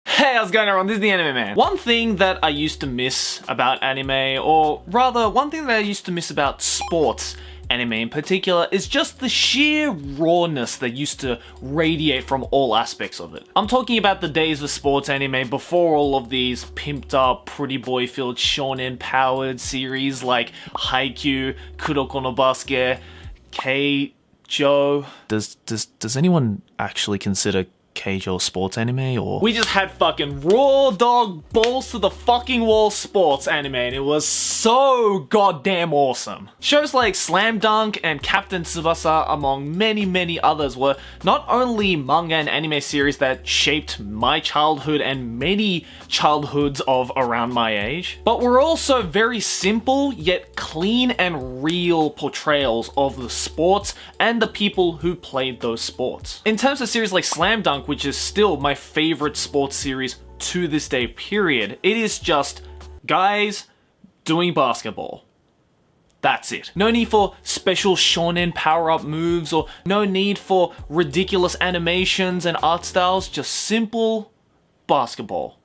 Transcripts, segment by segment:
Hey, how's it going everyone? This is the Anime Man. One thing that I used to miss about anime, or rather, one thing that I used to miss about sports anime in particular, is just the sheer rawness that used to radiate from all aspects of it. I'm talking about the days of sports anime before all of these pimped up, pretty boy filled shonen powered series like Haikyuu, Kuroko no Basuke, Keijo. Does anyone actually consider Keijo sports anime, or? We just had fucking raw dog balls to the fucking wall sports anime, and it was so goddamn awesome. Shows like Slam Dunk and Captain Tsubasa, among many others, were not only manga and anime series that shaped my childhood and many childhoods of around my age, but were also very simple yet clean and real portrayals of the sports and the people who played those sports. In terms of series like Slam Dunk, which is still my favorite sports series to this day, period, it is just guys doing basketball. That's it. No need for special shonen power-up moves, or no need for ridiculous animations and art styles, just simple basketball.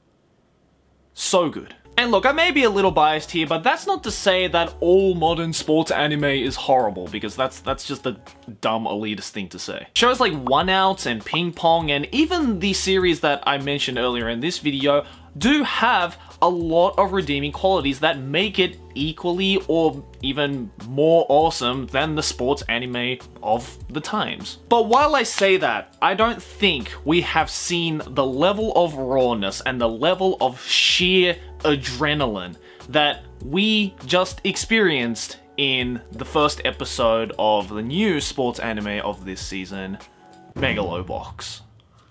So good. And look, I may be a little biased here, but that's not to say that all modern sports anime is horrible, because that's just a dumb elitist thing to say. Shows like One Outs and Ping Pong, and even the series that I mentioned earlier in this video, do have a lot of redeeming qualities that make it equally or even more awesome than the sports anime of the times. But while I say that, I don't think we have seen the level of rawness and the level of sheer adrenaline that we just experienced in the first episode of the new sports anime of this season, Megalo Box.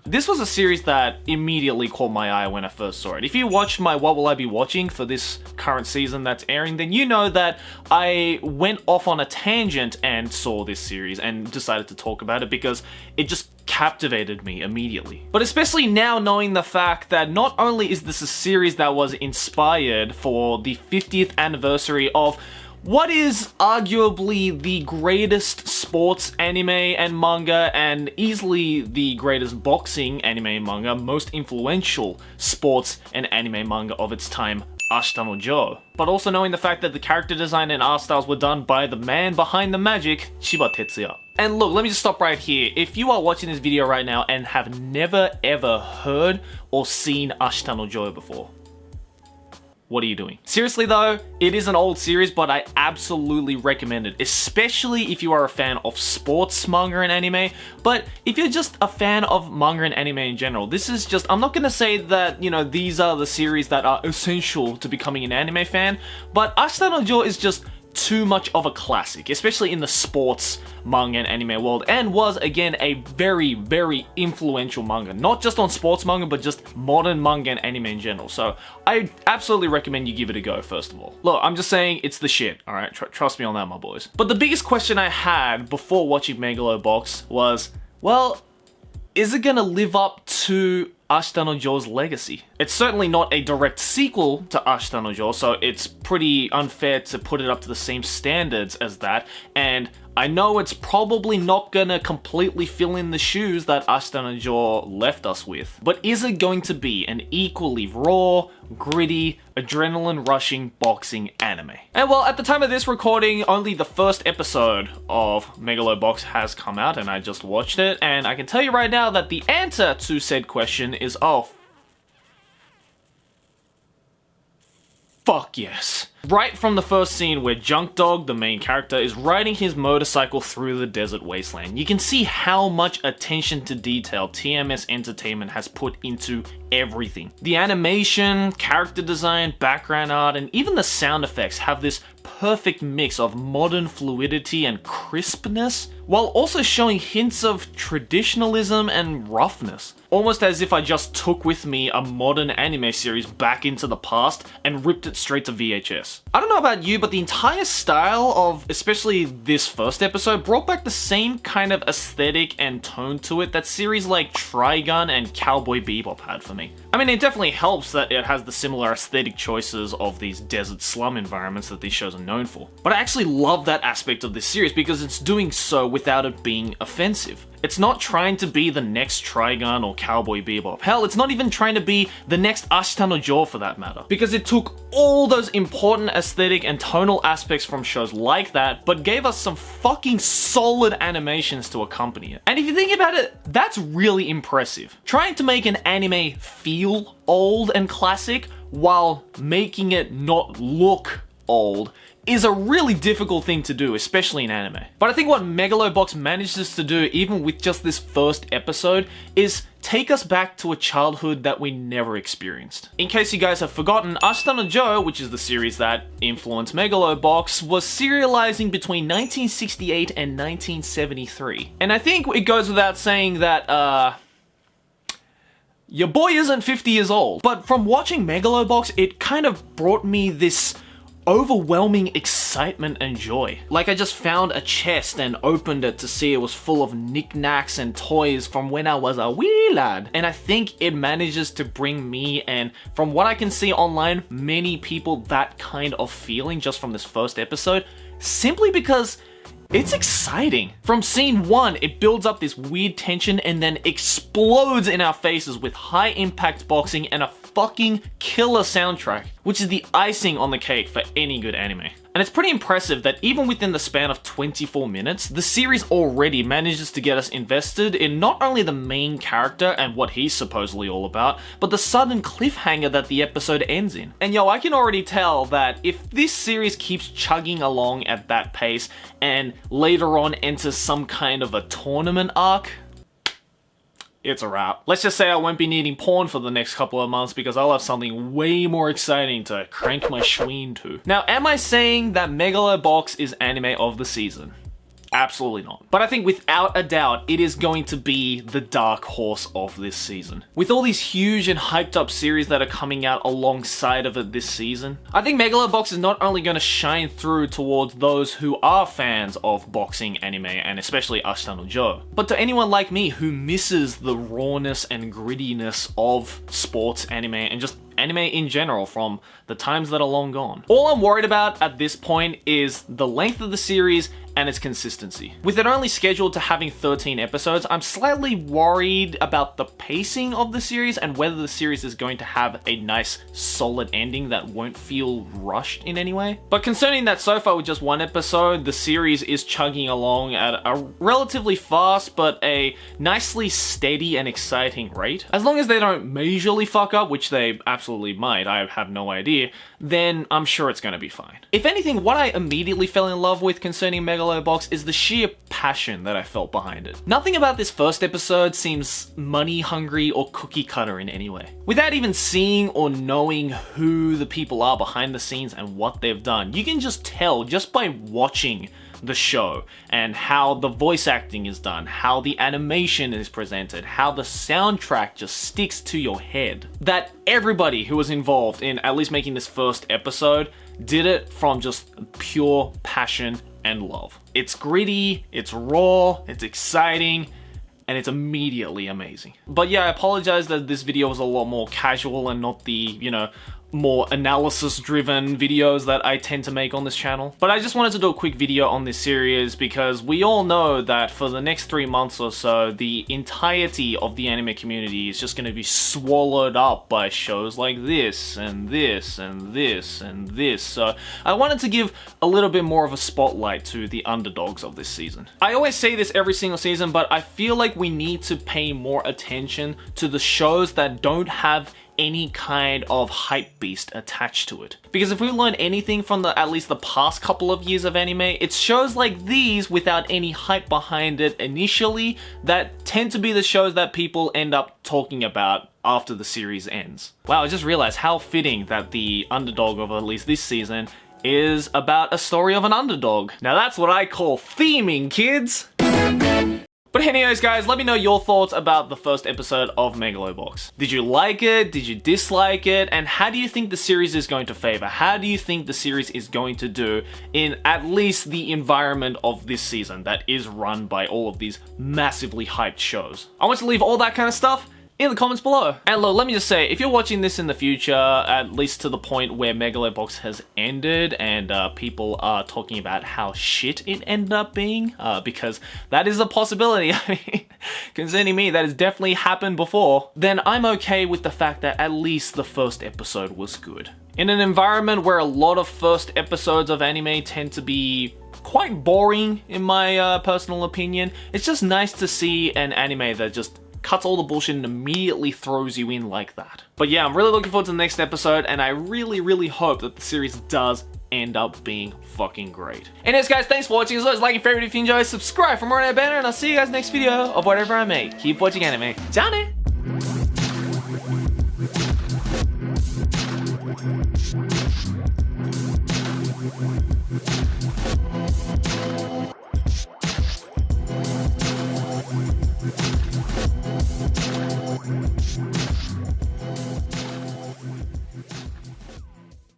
This was a series that immediately caught my eye when I first saw it. If you watched my What Will I Be Watching for this current season that's airing, then you know that I went off on a tangent and saw this series and decided to talk about it because it just captivated me immediately. But especially now, knowing the fact that not only is this a series that was inspired for the 50th anniversary of what is arguably the greatest sports anime and manga, and easily the greatest boxing anime and manga, most influential sports and anime manga of its time, Ashita no Joe. But also knowing the fact that the character design and art styles were done by the man behind the magic, Chiba Tetsuya. And look, let me just stop right here. If you are watching this video right now and have never ever heard or seen Ashita no Joe before, what are you doing? Seriously though, it is an old series, but I absolutely recommend it, especially if you are a fan of sports manga and anime. But if you're just a fan of manga and anime in general, this is just, I'm not gonna say that, you know, these are the series that are essential to becoming an anime fan, but Ashita no Joe is just too much of a classic, especially in the sports manga and anime world, and was again a very influential manga, not just on sports manga but just modern manga and anime in general. So I absolutely recommend you give it a go. First of all, look, I'm just saying it's the shit, all right? Trust me on that, my boys. But the biggest question I had before watching Megalo Box was, well, is it gonna live up to Ashita no Joe's legacy? It's certainly not a direct sequel to Ashita no Joe, so it's pretty unfair to put it up to the same standards as that, and I know it's probably not gonna completely fill in the shoes that Ashita no Joe left us with. But is it going to be an equally raw, gritty, adrenaline-rushing boxing anime? And well, at the time of this recording, only the first episode of Megalo Box has come out, and I just watched it, and I can tell you right now that the answer to said question is, oh, fuck yes. Right from the first scene where Junk Dog, the main character, is riding his motorcycle through the desert wasteland, you can see how much attention to detail TMS Entertainment has put into everything. The animation, character design, background art, and even the sound effects have this perfect mix of modern fluidity and crispness, while also showing hints of traditionalism and roughness. Almost as if I just took with me a modern anime series back into the past and ripped it straight to VHS. I don't know about you, but the entire style of, especially this first episode, brought back the same kind of aesthetic and tone to it that series like Trigun and Cowboy Bebop had for me. I mean, it definitely helps that it has the similar aesthetic choices of these desert slum environments that these shows are known for. But I actually love that aspect of this series because it's doing so without it being offensive. It's not trying to be the next Trigun or Cowboy Bebop. Hell, it's not even trying to be the next Ashita no Joe for that matter. Because it took all those important aesthetic and tonal aspects from shows like that, but gave us some fucking solid animations to accompany it. And if you think about it, that's really impressive. Trying to make an anime feel old and classic while making it not look old is a really difficult thing to do, especially in anime. But I think what Megalo Box manages to do, even with just this first episode, is take us back to a childhood that we never experienced. In case you guys have forgotten, Ashita no Joe, which is the series that influenced Megalo Box, was serializing between 1968 and 1973. And I think it goes without saying that, your boy isn't 50 years old. But from watching Megalo Box, it kind of brought me this overwhelming excitement and joy. Like I just found a chest and opened it to see it was full of knickknacks and toys from when I was a wee lad. And I think it manages to bring me, and from what I can see online, many people, that kind of feeling just from this first episode, simply because it's exciting. From scene 1, it builds up this weird tension and then explodes in our faces with high impact boxing and a fucking killer soundtrack, which is the icing on the cake for any good anime. And it's pretty impressive that even within the span of 24 minutes, the series already manages to get us invested in not only the main character and what he's supposedly all about, but the sudden cliffhanger that the episode ends in. And yo, I can already tell that if this series keeps chugging along at that pace and later on enters some kind of a tournament arc, it's a wrap. Let's just say I won't be needing porn for the next couple of months because I'll have something way more exciting to crank my schween to. Now, am I saying that Megalo Box is anime of the season? Absolutely not. But I think without a doubt, it is going to be the dark horse of this season. With all these huge and hyped up series that are coming out alongside of it this season, I think Megalo Box is not only going to shine through towards those who are fans of boxing anime and especially Ashita no Joe, but to anyone like me who misses the rawness and grittiness of sports anime and just anime in general from the times that are long gone. All I'm worried about at this point is the length of the series and its consistency. With it only scheduled to having 13 episodes, I'm slightly worried about the pacing of the series and whether the series is going to have a nice solid ending that won't feel rushed in any way. But concerning that, so far with just one episode, the series is chugging along at a relatively fast but a nicely steady and exciting rate. As long as they don't majorly fuck up, which they absolutely might, I have no idea, then I'm sure it's going to be fine. If anything, what I immediately fell in love with concerning Megalo Box is the sheer passion that I felt behind it. Nothing about this first episode seems money hungry or cookie cutter in any way. Without even seeing or knowing who the people are behind the scenes and what they've done, you can just tell just by watching the show and how the voice acting is done, how the animation is presented, how the soundtrack just sticks to your head, that everybody who was involved in at least making this first episode did it from just pure passion and love. It's gritty, it's raw, it's exciting, and it's immediately amazing. But yeah, I apologize that this video was a lot more casual and not the, you know, more analysis-driven videos that I tend to make on this channel. But I just wanted to do a quick video on this series because we all know that for the next 3 months or so, the entirety of the anime community is just going to be swallowed up by shows like this, and this, and this, and this. So I wanted to give a little bit more of a spotlight to the underdogs of this season. I always say this every single season, but I feel like we need to pay more attention to the shows that don't have any kind of hype beast attached to it. Because if we learn anything from at least the past couple of years of anime, it's shows like these without any hype behind it initially that tend to be the shows that people end up talking about after the series ends. Wow, I just realized how fitting that the underdog of at least this season is about a story of an underdog. Now that's what I call theming, kids! But anyways guys, let me know your thoughts about the first episode of Megalo Box. Did you like it? Did you dislike it? And how do you think the series is going to favor? How do you think the series is going to do in at least the environment of this season that is run by all of these massively hyped shows? I want to leave all that kind of stuff in the comments below. And look, let me just say, if you're watching this in the future, at least to the point where Megalo Box has ended and people are talking about how shit it ended up being, because that is a possibility. I mean, concerning me, that has definitely happened before, then I'm okay with the fact that at least the first episode was good. In an environment where a lot of first episodes of anime tend to be quite boring, in my personal opinion, it's just nice to see an anime that just cuts all the bullshit and immediately throws you in like that. But yeah, I'm really looking forward to the next episode, and I really hope that the series does end up being fucking great. Anyways guys, thanks for watching. As always, like and favorite if you enjoy, subscribe for more on our banner, and I'll see you guys next video of whatever I make. Keep watching anime. Ciao ne!